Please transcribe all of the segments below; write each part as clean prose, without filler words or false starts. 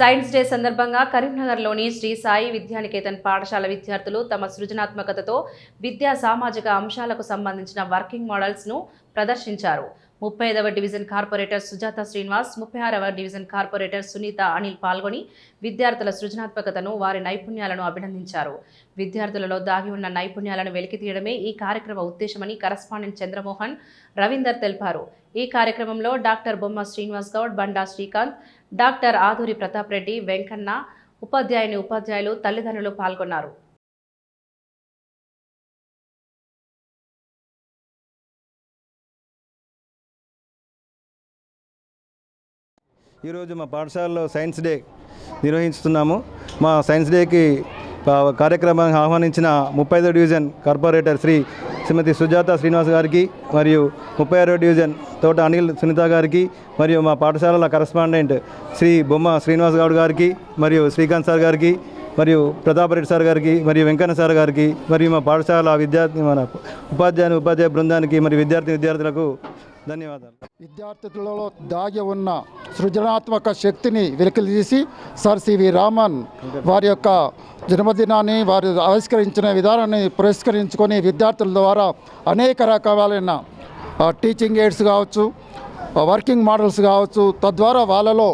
Science day సందర్భంగా కరీంనగర్లోని శ్రీ సాయి విద్యానికేతన్ పాఠశాల విద్యార్థులు తమ సృజనాత్మకతతో విద్యా సామాజిక అంశాలకు సంబంధించిన వర్కింగ్ మోడల్స్ను ప్రదర్శించారు. 35వ డివిజన్ కార్పొరేటర్ సుజాత శ్రీనివాస్, 36వ డివిజన్ కార్పొరేటర్ సునీత అనిల్ పాల్గొని విద్యార్థుల సృజనాత్మకతను, వారి నైపుణ్యాలను అభినందించారు. విద్యార్థులలో దాగి ఉన్న నైపుణ్యాలను వెలికితీయడమే ఈ కార్యక్రమ ఉద్దేశమని కరస్పాండెంట్ చంద్రమోహన్, రవీందర్ తెలిపారు. ఈ కార్యక్రమంలో డాక్టర్ బొమ్మ శ్రీనివాస్ గౌడ్, బండా శ్రీకాంత్, డాక్టర్ ఆదూరి ప్రతాప్ రెడ్డి, వెంకన్న, ఉపాధ్యాయులు, తల్లిదండ్రులు పాల్గొన్నారు. ఈరోజు మా పాఠశాలలో సైన్స్ డే నిర్వహిస్తున్నాము. మా సైన్స్ డేకి కార్యక్రమాన్ని ఆహ్వానించిన 35వ డివిజన్ కార్పొరేటర్ శ్రీమతి సుజాత శ్రీనివాస్ గారికి, మరియు 36వ డివిజన్ తోట అనిల్ సునీత గారికి, మరియు మా పాఠశాలల కరస్పాండెంట్ శ్రీ బొమ్మ శ్రీనివాస్ గౌడ్ గారికి, మరియు శ్రీకాంత్ సార్ గారికి, మరియు ప్రతాప్ రెడ్డి సార్ గారికి, మరియు వెంకన్న సార్ గారికి, మరియు మా పాఠశాల ఉపాధ్యాయ బృందానికి మరియు విద్యార్థులకు ధన్యవాదాలు. విద్యార్థులలో దాగి ఉన్న సృజనాత్మక శక్తిని వెలికితీసి సర్ సివి రామన్ వారి యొక్క జన్మదినాన్ని వారు ఆవిష్కరించిన విధానాన్ని పురస్కరించుకొని విద్యార్థుల ద్వారా అనేక రకాలైన టీచింగ్ ఎయిడ్స్ కావచ్చు, వర్కింగ్ మోడల్స్ కావచ్చు, తద్వారా వాళ్ళలో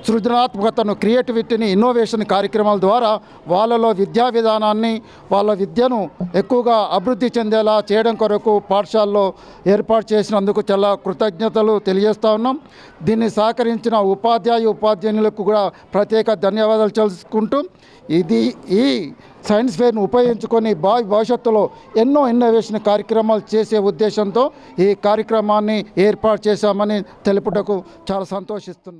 సృజనాత్మకతను, క్రియేటివిటీని, ఇన్నోవేషన్ కార్యక్రమాల ద్వారా వాళ్ళలో విద్యా విధానాన్ని, వాళ్ళ విద్యను ఎక్కువగా అభివృద్ధి చెందేలా చేయడం కొరకు పాఠశాలలో ఏర్పాటు చేసినందుకు చాలా కృతజ్ఞతలు తెలియజేస్తూ ఉన్నాం. దీన్ని సహకరించిన ఉపాధ్యాయులకు కూడా ప్రత్యేక ధన్యవాదాలు తెలుసుకుంటూ ఈ సైన్స్ ఫెయిర్ను ఉపయోగించుకొని భవిష్యత్తులో ఎన్నో ఇన్నోవేషన్ కార్యక్రమాలు చేసే ఉద్దేశంతో ఈ కార్యక్రమాన్ని ఏర్పాటు చేశామని తెలుపుటకు చాలా సంతోషిస్తున్నాం.